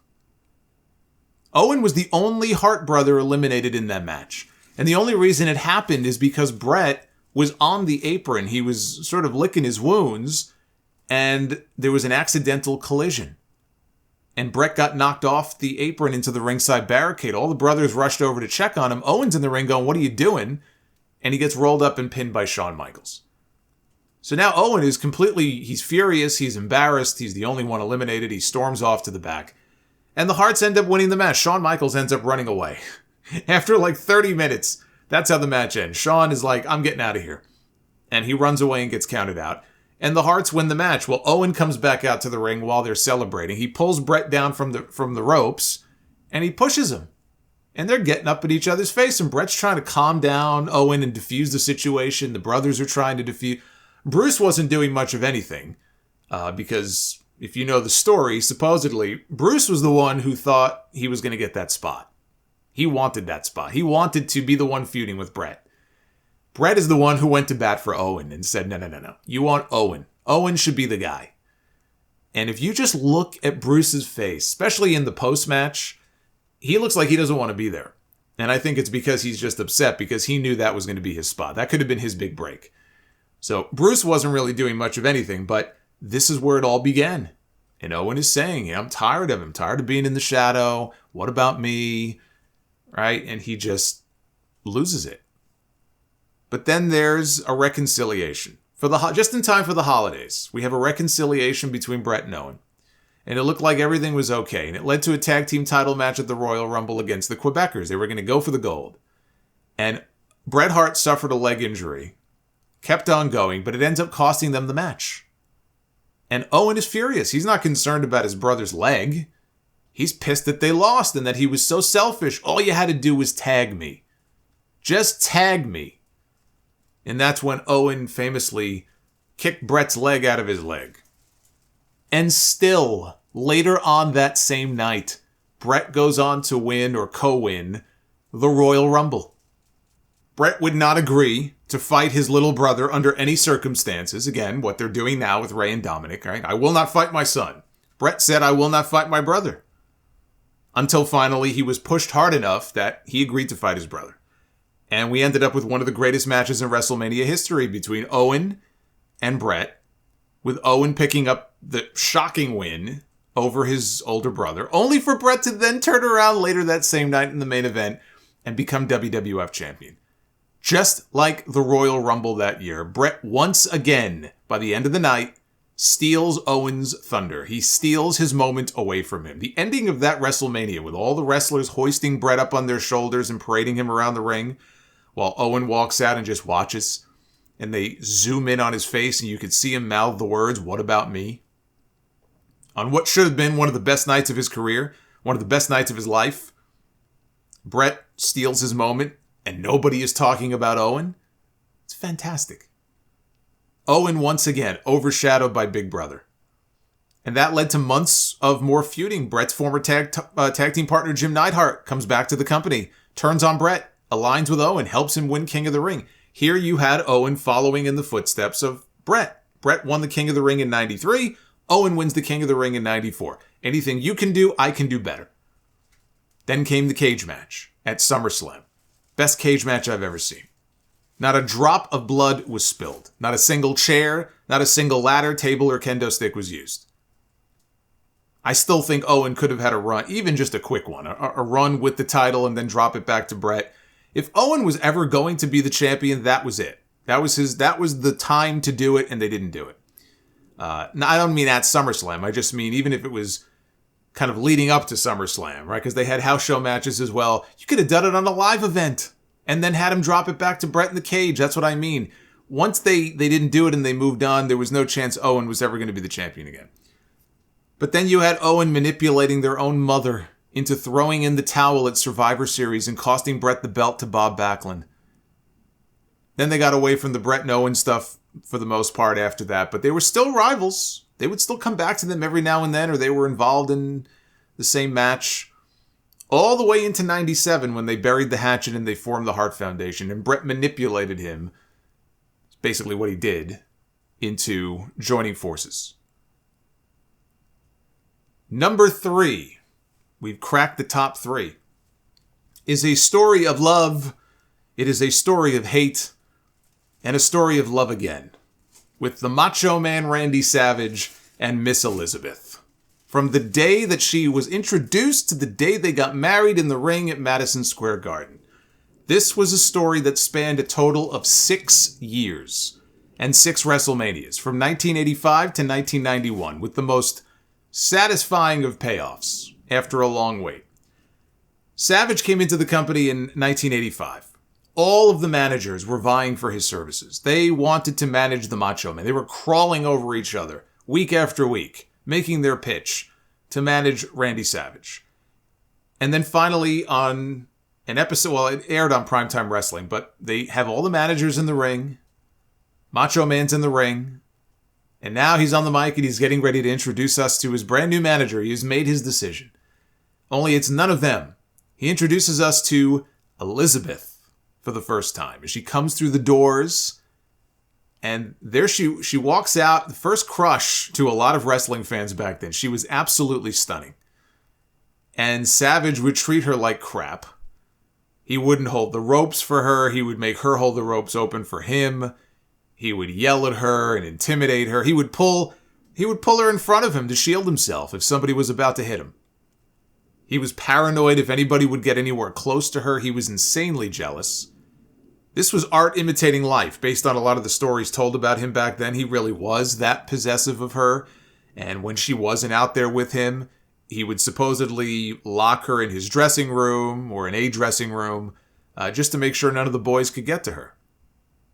Owen was the only Hart brother eliminated in that match. And the only reason it happened is because Bret was on the apron. He was sort of licking his wounds, and there was an accidental collision. And Bret got knocked off the apron into the ringside barricade. All the brothers rushed over to check on him. Owen's in the ring going, what are you doing? And he gets rolled up and pinned by Shawn Michaels. So now Owen is he's furious, he's embarrassed, he's the only one eliminated. He storms off to the back. And the Harts end up winning the match. Shawn Michaels ends up running away. After like 30 minutes, that's how the match ends. Shawn is like, I'm getting out of here. And he runs away and gets counted out. And the Harts win the match. Well, Owen comes back out to the ring while they're celebrating. He pulls Bret down from the ropes, and he pushes him. And they're getting up in each other's face, and Bret's trying to calm down Owen and defuse the situation. The brothers are trying to defuse. Bruce wasn't doing much of anything, because if you know the story, supposedly, Bruce was the one who thought he was going to get that spot. He wanted that spot. He wanted to be the one feuding with Bret. Bret is the one who went to bat for Owen and said, no. You want Owen. Owen should be the guy. And if you just look at Bruce's face, especially in the post-match, he looks like he doesn't want to be there. And I think it's because he's just upset because he knew that was going to be his spot. That could have been his big break. So Bruce wasn't really doing much of anything, but this is where it all began. And Owen is saying, I'm tired of him. Tired of being in the shadow. What about me? Right? And he just loses it. But then there's a reconciliation. Just in time for the holidays, we have a reconciliation between Bret and Owen. And it looked like everything was okay. And it led to a tag team title match at the Royal Rumble against the Quebecers. They were going to go for the gold. And Bret Hart suffered a leg injury. Kept on going, but it ends up costing them the match. And Owen is furious. He's not concerned about his brother's leg. He's pissed that they lost and that he was so selfish. All you had to do was tag me. Just tag me. And that's when Owen famously kicked Bret's leg out of his leg. And still, later on that same night, Bret goes on to win or co-win the Royal Rumble. Bret would not agree to fight his little brother under any circumstances. Again, what they're doing now with Ray and Dominic, right? I will not fight my son. Bret said, I will not fight my brother. Until finally he was pushed hard enough that he agreed to fight his brother. And we ended up with one of the greatest matches in WrestleMania history between Owen and Bret, with Owen picking up the shocking win over his older brother, only for Bret to then turn around later that same night in the main event and become WWF champion. Just like the Royal Rumble that year, Bret once again, by the end of the night, steals Owen's thunder. He steals his moment away from him. The ending of that WrestleMania, with all the wrestlers hoisting Bret up on their shoulders and parading him around the ring, while Owen walks out and just watches, and they zoom in on his face and you could see him mouth the words, what about me? On what should have been one of the best nights of his career, one of the best nights of his life, Bret steals his moment and nobody is talking about Owen. It's fantastic. Owen once again overshadowed by Big Brother. And that led to months of more feuding. Bret's former tag team partner Jim Neidhart comes back to the company, turns on Bret, aligns with Owen, helps him win King of the Ring. Here you had Owen following in the footsteps of Bret. Bret won the King of the Ring in 93. Owen wins the King of the Ring in 94. Anything you can do, I can do better. Then came the cage match at SummerSlam. Best cage match I've ever seen. Not a drop of blood was spilled. Not a single chair, not a single ladder, table, or kendo stick was used. I still think Owen could have had a run, even just a quick one, a run with the title and then drop it back to Bret. If Owen was ever going to be the champion, that was it. That was the time to do it, and they didn't do it. Now, I don't mean at SummerSlam. I just mean even if it was kind of leading up to SummerSlam, right? Because they had house show matches as well. You could have done it on a live event and then had him drop it back to Bret in the cage. That's what I mean. Once they didn't do it and they moved on, there was no chance Owen was ever going to be the champion again. But then you had Owen manipulating their own mother into throwing in the towel at Survivor Series and costing Bret the belt to Bob Backlund. Then they got away from the Bret and Owen stuff for the most part after that, but they were still rivals. They would still come back to them every now and then, or they were involved in the same match. All the way into 97 when they buried the hatchet and they formed the Hart Foundation, and Bret manipulated him, basically what he did, into joining forces. Number 3. We've cracked the top 3. Is a story of love. It is a story of hate. And a story of love again. With the Macho Man Randy Savage and Miss Elizabeth. From the day that she was introduced to the day they got married in the ring at Madison Square Garden. This was a story that spanned a total of 6 years. And 6 WrestleManias. From 1985 to 1991. With the most satisfying of payoffs after a long wait. Savage came into the company in 1985. All of the managers were vying for his services. They wanted to manage the Macho Man. They were crawling over each other week after week, making their pitch to manage Randy Savage. And then finally, on an episode, well, it aired on Primetime Wrestling, but they have all the managers in the ring. Macho Man's in the ring. And now he's on the mic and he's getting ready to introduce us to his brand new manager. He has made his decision. Only it's none of them. He introduces us to Elizabeth for the first time. As she comes through the doors, and there she walks out. The first crush to a lot of wrestling fans back then. She was absolutely stunning. And Savage would treat her like crap. He wouldn't hold the ropes for her. He would make her hold the ropes open for him. He would yell at her and intimidate her. He would pull her in front of him to shield himself if somebody was about to hit him. He was paranoid if anybody would get anywhere close to her. He was insanely jealous. This was art imitating life. Based on a lot of the stories told about him back then, he really was that possessive of her. And when she wasn't out there with him, he would supposedly lock her in his dressing room or in a dressing room just to make sure none of the boys could get to her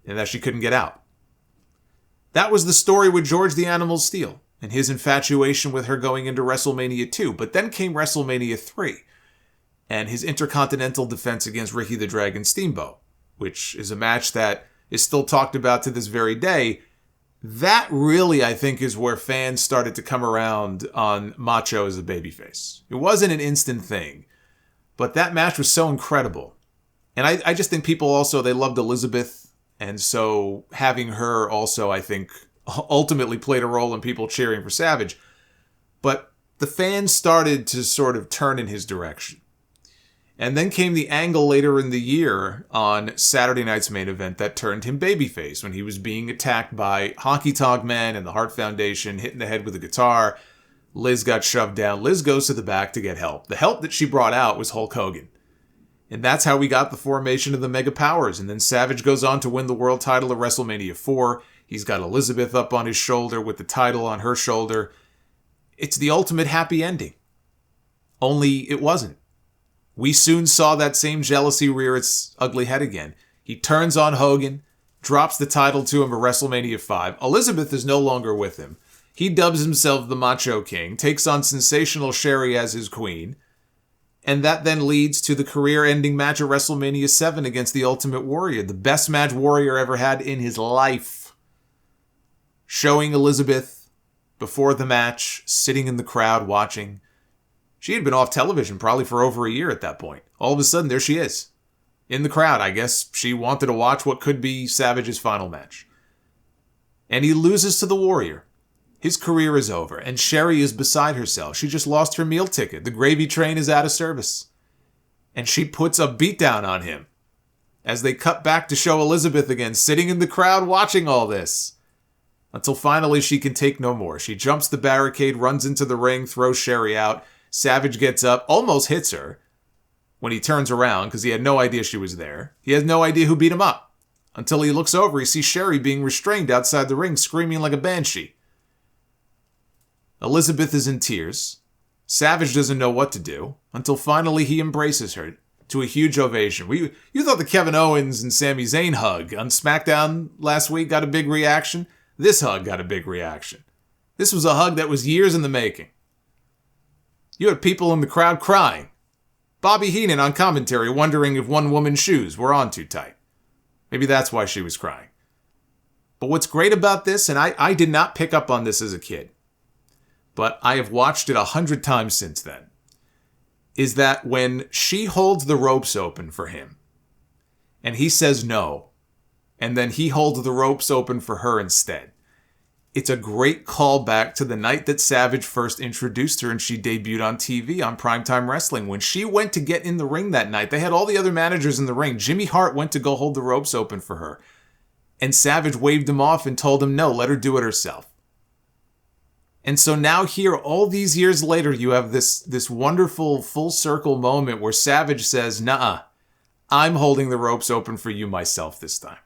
and that she couldn't get out. That was the story with George the Animal Steel and his infatuation with her going into WrestleMania 2. But then came WrestleMania 3 and his Intercontinental defense against Ricky the Dragon Steamboat, which is a match that is still talked about to this very day. That really, I think, is where fans started to come around on Macho as a babyface. It wasn't an instant thing, but that match was so incredible. And I just think people also, they loved Elizabeth, and so having her also, I think, ultimately played a role in people cheering for Savage. But the fans started to sort of turn in his direction. And then came the angle later in the year on Saturday Night's Main Event that turned him babyface when he was being attacked by Honky Tonk Man and the Hart Foundation, hit in the head with a guitar. Liz got shoved down. Liz goes to the back to get help. The help that she brought out was Hulk Hogan. And that's how we got the formation of the Mega Powers. And then Savage goes on to win the world title at WrestleMania 4. He's got Elizabeth up on his shoulder with the title on her shoulder. It's the ultimate happy ending. Only it wasn't. We soon saw that same jealousy rear its ugly head again. He turns on Hogan, drops the title to him at WrestleMania 5. Elizabeth is no longer with him. He dubs himself the Macho King, takes on Sensational Sherry as his queen, and that then leads to the career-ending match at WrestleMania 7 against the Ultimate Warrior, the best match Warrior ever had in his life. Showing Elizabeth before the match, sitting in the crowd watching. She had been off television probably for over a year at that point. All of a sudden, there she is. In the crowd, I guess she wanted to watch what could be Savage's final match. And he loses to the Warrior. His career is over, and Sherry is beside herself. She just lost her meal ticket. The gravy train is out of service. And she puts a beatdown on him as they cut back to show Elizabeth again, sitting in the crowd watching all this. Until finally she can take no more. She jumps the barricade, runs into the ring, throws Sherry out. Savage gets up, almost hits her when he turns around because he had no idea she was there. He has no idea who beat him up. Until he looks over, he sees Sherry being restrained outside the ring, screaming like a banshee. Elizabeth is in tears. Savage doesn't know what to do until finally he embraces her to a huge ovation. You thought the Kevin Owens and Sami Zayn hug on SmackDown last week got a big reaction? This hug got a big reaction. This was a hug that was years in the making. You had people in the crowd crying. Bobby Heenan on commentary wondering if one woman's shoes were on too tight. Maybe that's why she was crying. But what's great about this, and I did not pick up on this as a kid, but I have watched it 100 times since then, is that when she holds the ropes open for him, and he says no, and then he holds the ropes open for her instead, it's a great callback to the night that Savage first introduced her and she debuted on TV on Primetime Wrestling. When she went to get in the ring that night, they had all the other managers in the ring. Jimmy Hart went to go hold the ropes open for her. And Savage waved him off and told him, no, let her do it herself. And so now here, all these years later, you have this wonderful full circle moment where Savage says, nuh-uh, I'm holding the ropes open for you myself this time.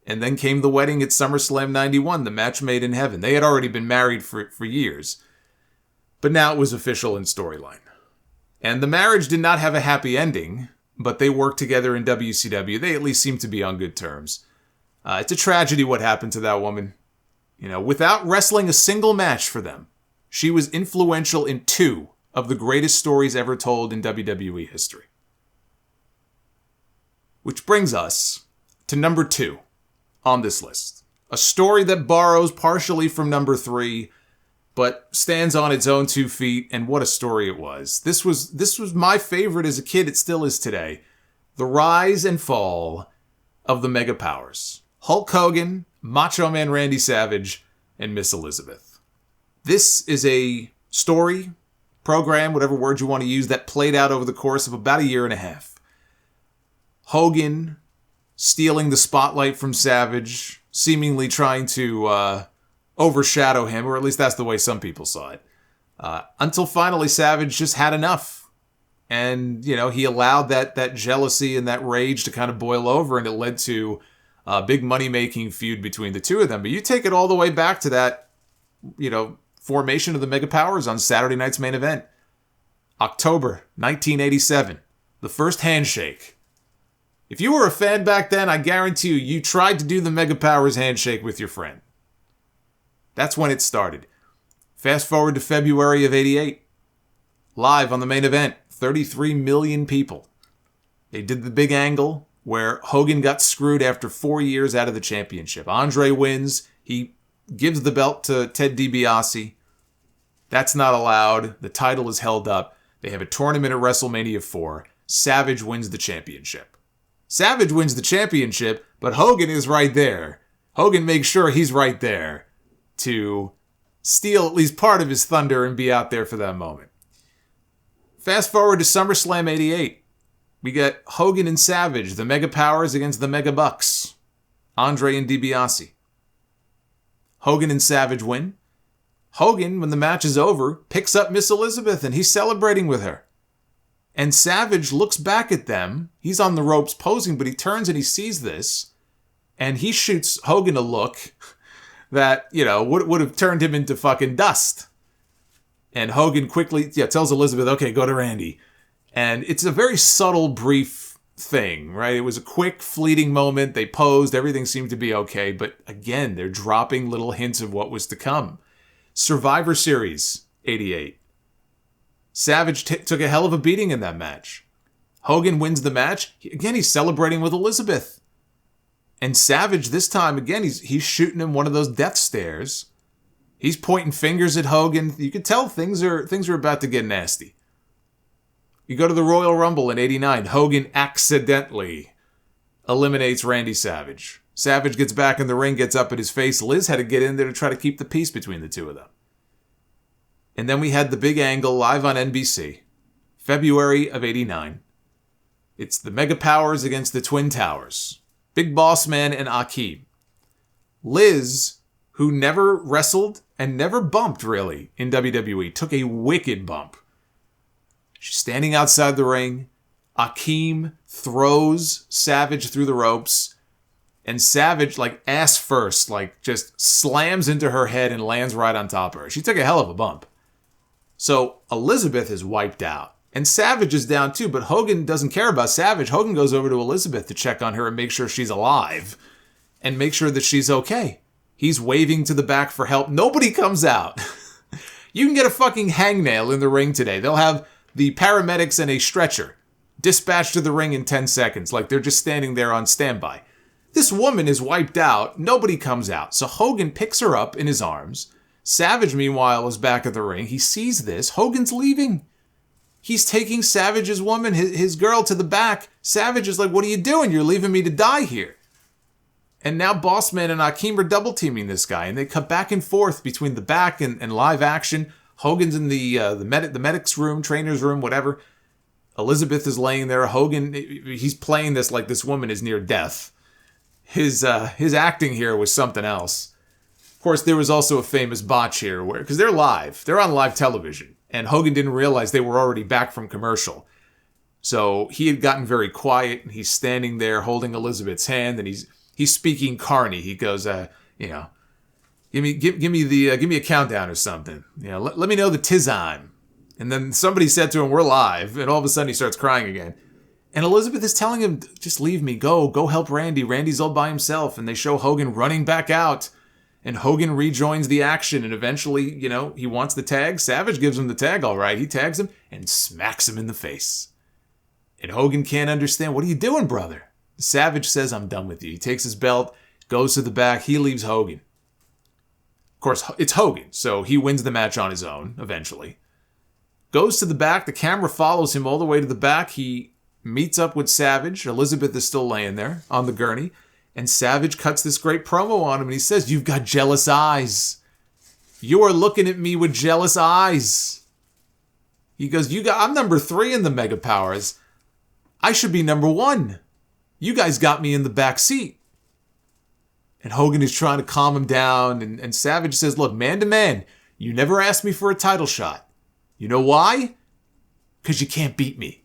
And then came the wedding at SummerSlam 91, the match made in heaven. They had already been married for years. But now it was official in storyline. And the marriage did not have a happy ending, but they worked together in WCW. They at least seemed to be on good terms. It's a tragedy what happened to that woman. You know, without wrestling a single match for them, she was influential in 2 of the greatest stories ever told in WWE history. Which brings us to number 2 on this list. A story that borrows partially from number 3, but stands on its own 2 feet, and what a story it was. This was my favorite as a kid. It still is today. The rise and fall of the Mega Powers. Hulk Hogan, Macho Man Randy Savage, and Miss Elizabeth. This is a story, program, whatever word you want to use, that played out over the course of about a year and a half. Hogan stealing the spotlight from Savage, seemingly trying to overshadow him, or at least that's the way some people saw it. Until finally Savage just had enough. And, he allowed that jealousy and that rage to kind of boil over, and it led to a big money-making feud between the two of them. But you take it all the way back to that, formation of the Mega Powers on Saturday night's main event. October 1987. The first handshake. If you were a fan back then, I guarantee you tried to do the Mega Powers handshake with your friend. That's when it started. Fast forward to February of 88. Live on the main event, 33 million people. They did the big angle where Hogan got screwed after 4 years out of the championship. Andre wins. He gives the belt to Ted DiBiase. That's not allowed. The title is held up. They have a tournament at WrestleMania 4. Savage wins the championship. Savage wins the championship, but Hogan is right there. Hogan makes sure he's right there to steal at least part of his thunder and be out there for that moment. Fast forward to SummerSlam 88. We got Hogan and Savage, the Mega Powers against the Mega Bucks. Andre and DiBiase. Hogan and Savage win. Hogan, when the match is over, picks up Miss Elizabeth and he's celebrating with her. And Savage looks back at them. He's on the ropes posing, but he turns and he sees this. And he shoots Hogan a look that, would have turned him into fucking dust. And Hogan quickly tells Elizabeth, okay, go to Randy. And it's a very subtle, brief thing, right? It was a quick, fleeting moment. They posed. Everything seemed to be okay. But again, they're dropping little hints of what was to come. Survivor Series 88. Savage took a hell of a beating in that match. Hogan wins the match. Again, he's celebrating with Elizabeth. And Savage, this time, again, he's shooting him one of those death stares. He's pointing fingers at Hogan. You could tell things are about to get nasty. You go to the Royal Rumble in 89. Hogan accidentally eliminates Randy Savage. Savage gets back in the ring, gets up at his face. Liz had to get in there to try to keep the peace between the two of them. And then we had the big angle live on NBC, February of 89. It's the Mega Powers against the Twin Towers. Big Boss Man and Akeem. Liz, who never wrestled and never bumped, really, in WWE, took a wicked bump. She's standing outside the ring. Akeem throws Savage through the ropes. And Savage, ass first, just slams into her head and lands right on top of her. She took a hell of a bump. So Elizabeth is wiped out. And Savage is down too, but Hogan doesn't care about Savage. Hogan goes over to Elizabeth to check on her and make sure she's alive. And make sure that she's okay. He's waving to the back for help. Nobody comes out. You can get a fucking hangnail in the ring today. They'll have the paramedics and a stretcher dispatched to the ring in 10 seconds. They're just standing there on standby. This woman is wiped out. Nobody comes out. So Hogan picks her up in his arms. Savage, meanwhile, is back at the ring. He sees this. Hogan's leaving. He's taking Savage's woman, his girl, to the back. Savage is like, what are you doing? You're leaving me to die here. And now Bossman and Akeem are double teaming this guy. And they cut back and forth between the back and live action. Hogan's in the medic's room, trainer's room, whatever. Elizabeth is laying there. Hogan, he's playing this like this woman is near death. His acting here was something else. Of course, there was also a famous botch here because they're live. They're on live television. And Hogan didn't realize they were already back from commercial. So he had gotten very quiet, and he's standing there holding Elizabeth's hand, and he's speaking Carney. He goes, give me a countdown or something. Let me know the tizime. And then somebody said to him, we're live, and all of a sudden he starts crying again. And Elizabeth is telling him, just leave me, go help Randy. Randy's all by himself. And they show Hogan running back out. And Hogan rejoins the action, and eventually, he wants the tag. Savage gives him the tag, all right. He tags him and smacks him in the face. And Hogan can't understand. What are you doing, brother? Savage says, I'm done with you. He takes his belt, goes to the back. He leaves Hogan. Of course, it's Hogan, so he wins the match on his own, eventually. Goes to the back. The camera follows him all the way to the back. He meets up with Savage. Elizabeth is still laying there on the gurney. And Savage cuts this great promo on him, and he says, you've got jealous eyes. You are looking at me with jealous eyes. He goes, I'm number 3 in the Mega Powers. I should be number 1. You guys got me in the back seat. And Hogan is trying to calm him down, and Savage says, look, man to man, you never asked me for a title shot. You know why? Because you can't beat me.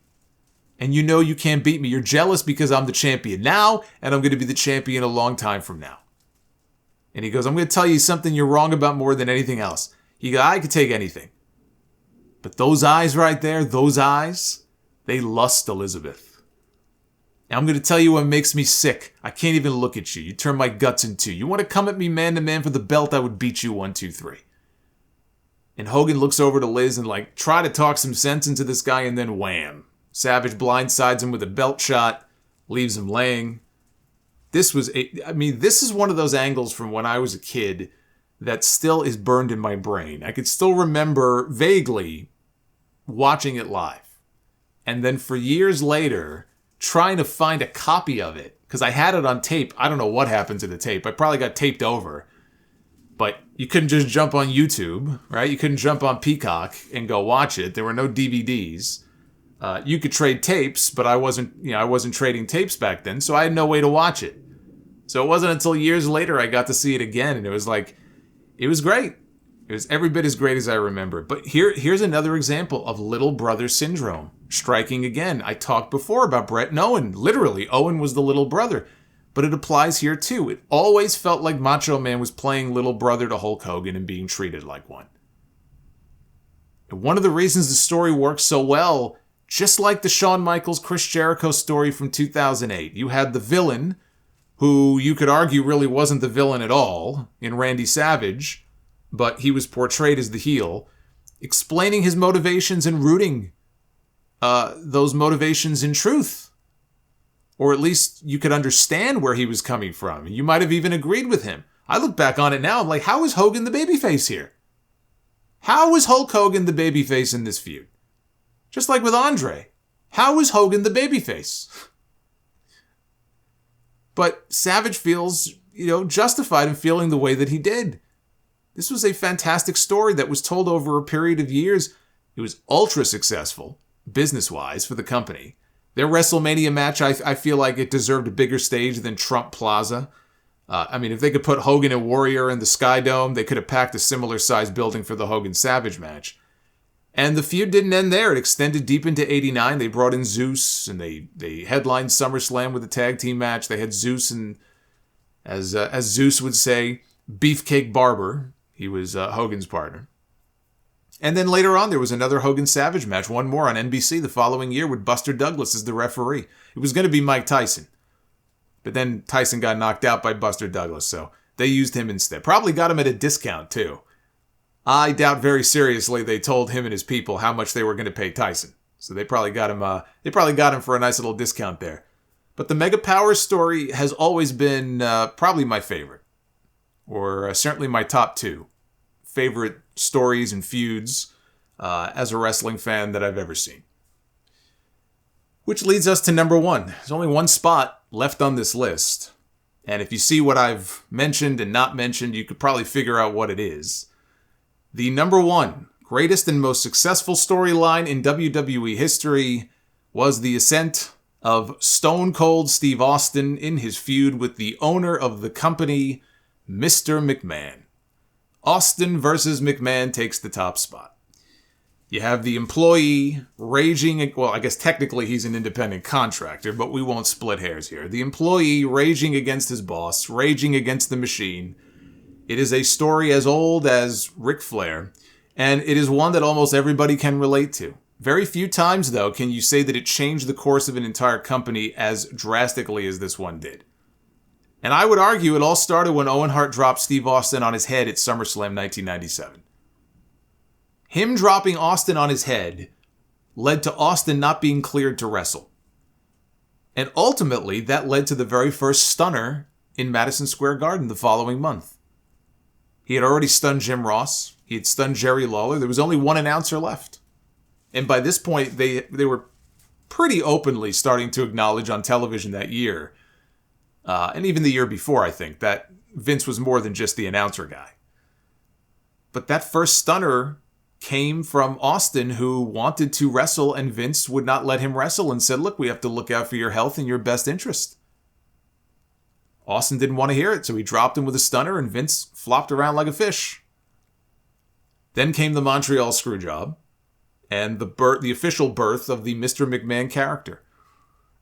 And you know you can't beat me. You're jealous because I'm the champion now, and I'm going to be the champion a long time from now. And he goes, I'm going to tell you something you're wrong about more than anything else. He goes, I could take anything. But those eyes right there, those eyes, they lust Elizabeth. And I'm going to tell you what makes me sick. I can't even look at you. You turn my guts in two. You want to come at me man to man for the belt, I would beat you 1, 2, 3. And Hogan looks over to Liz and try to talk some sense into this guy, and then wham. Savage blindsides him with a belt shot, leaves him laying. This is one of those angles from when I was a kid that still is burned in my brain. I could still remember vaguely watching it live. And then for years later, trying to find a copy of it, because I had it on tape. I don't know what happened to the tape. I probably got taped over. But you couldn't just jump on YouTube, right? You couldn't jump on Peacock and go watch it. There were no DVDs. You could trade tapes, but I wasn't trading tapes back then, so I had no way to watch it. So it wasn't until years later I got to see it again, and it was great. It was every bit as great as I remember. But here's another example of little brother syndrome striking again. I talked before about Bret and Owen. Literally, Owen was the little brother. But it applies here too. It always felt like Macho Man was playing little brother to Hulk Hogan and being treated like one. And one of the reasons the story works so well, just like the Shawn Michaels, Chris Jericho story from 2008, you had the villain, who you could argue really wasn't the villain at all, in Randy Savage, but he was portrayed as the heel, explaining his motivations and rooting those motivations in truth. Or at least you could understand where he was coming from. You might have even agreed with him. I look back on it now, I'm like, how is Hogan the babyface here? How is Hulk Hogan the babyface in this feud? Just like with Andre. How is Hogan the babyface? But Savage feels, justified in feeling the way that he did. This was a fantastic story that was told over a period of years. It was ultra successful, business-wise, for the company. Their Wrestlemania match, I feel like it deserved a bigger stage than Trump Plaza. If they could put Hogan and Warrior in the Sky Dome, they could have packed a similar-sized building for the Hogan-Savage match. And the feud didn't end there. It extended deep into '89. They brought in Zeus, and they headlined SummerSlam with a tag team match. They had Zeus, and as Zeus would say, Beefcake Barber. He was Hogan's partner. And then later on, there was another Hogan-Savage match, one more on NBC the following year with Buster Douglas as the referee. It was going to be Mike Tyson. But then Tyson got knocked out by Buster Douglas, so they used him instead. Probably got him at a discount, too. I doubt very seriously they told him and his people how much they were going to pay Tyson. So they probably got him for a nice little discount there. But the Mega Powers story has always been probably my favorite. Or certainly my top 2 favorite stories and feuds as a wrestling fan that I've ever seen. Which leads us to number 1. There's only one spot left on this list. And if you see what I've mentioned and not mentioned, you could probably figure out what it is. The number 1 greatest and most successful storyline in WWE history was the ascent of Stone Cold Steve Austin in his feud with the owner of the company, Mr. McMahon. Austin versus McMahon takes the top spot. You have the employee raging, well, I guess technically he's an independent contractor, but we won't split hairs here. The employee raging against his boss, raging against the machine. It is a story as old as Ric Flair, and it is one that almost everybody can relate to. Very few times, though, can you say that it changed the course of an entire company as drastically as this one did. And I would argue it all started when Owen Hart dropped Steve Austin on his head at SummerSlam 1997. Him dropping Austin on his head led to Austin not being cleared to wrestle. And ultimately, that led to the very first stunner in Madison Square Garden the following month. He had already stunned Jim Ross. He had stunned Jerry Lawler. There was only one announcer left. And by this point, they were pretty openly starting to acknowledge on television that year, and even the year before, I think, that Vince was more than just the announcer guy. But that first stunner came from Austin, who wanted to wrestle, and Vince would not let him wrestle and said, look, we have to look out for your health and your best interest. Austin didn't want to hear it, so he dropped him with a stunner, and Vince flopped around like a fish. Then came the Montreal Screwjob, and the official birth of the Mr. McMahon character.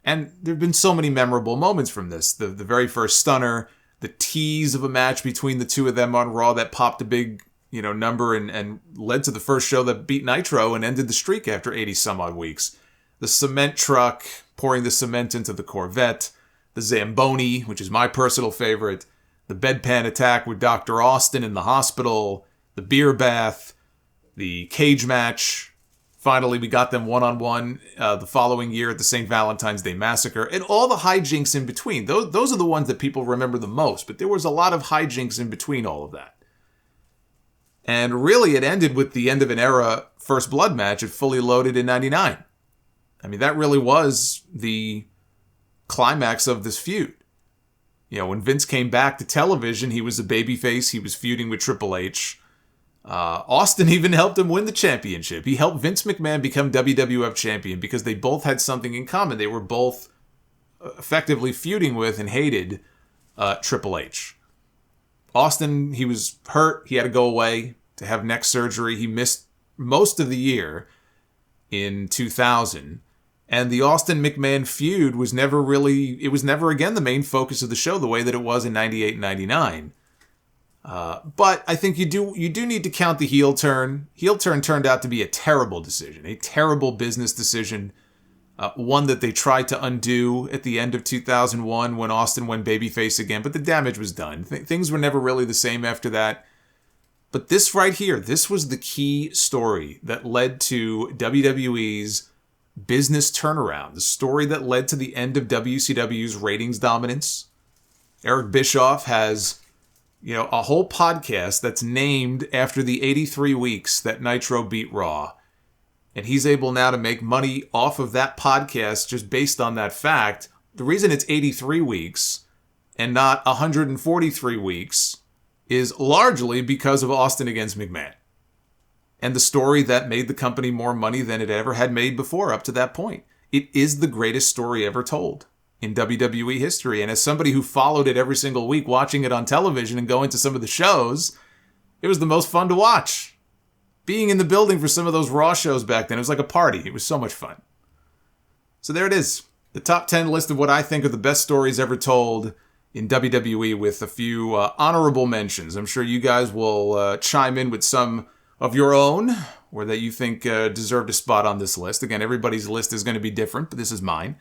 And there have been so many memorable moments from this. The very first stunner, the tease of a match between the two of them on Raw that popped a big number and led to the first show that beat Nitro and ended the streak after 80 some odd weeks. The cement truck pouring the cement into the Corvette, the Zamboni, which is my personal favorite, the bedpan attack with Dr. Austin in the hospital, the beer bath, the cage match. Finally, we got them one-on-one the following year at the St. Valentine's Day Massacre, and all the hijinks in between. Those are the ones that people remember the most, but there was a lot of hijinks in between all of that. And really, it ended with the end of an era First Blood match at Fully Loaded in 99. I mean, that really was the climax of this feud. When Vince came back to television, he was a babyface. He was feuding with Triple H. Austin even helped him win the championship. He helped Vince McMahon become WWF champion because they both had something in common. They were both effectively feuding with and hated Triple H. Austin, he was hurt. He had to go away to have neck surgery. He missed most of the year in 2000. And the Austin McMahon feud was never again the main focus of the show the way that it was in 98 and 99. But I think you do need to count the heel turn. Heel turn turned out to be a terrible decision, a terrible business decision, one that they tried to undo at the end of 2001 when Austin went babyface again, but the damage was done. Things were never really the same after that. But this right here, this was the key story that led to WWE's business turnaround, the story that led to the end of WCW's ratings dominance. Eric Bischoff has a whole podcast that's named after the 83 weeks that Nitro beat Raw. And he's able now to make money off of that podcast just based on that fact. The reason it's 83 weeks and not 143 weeks is largely because of Austin against McMahon. And the story that made the company more money than it ever had made before up to that point. It is the greatest story ever told in WWE history. And as somebody who followed it every single week, watching it on television and going to some of the shows, it was the most fun to watch. Being in the building for some of those Raw shows back then, it was like a party. It was so much fun. So there it is. The top 10 list of what I think are the best stories ever told in WWE with a few honorable mentions. I'm sure you guys will chime in with some of your own or that you think deserved a spot on this list. Again, everybody's list is going to be different, but this is mine.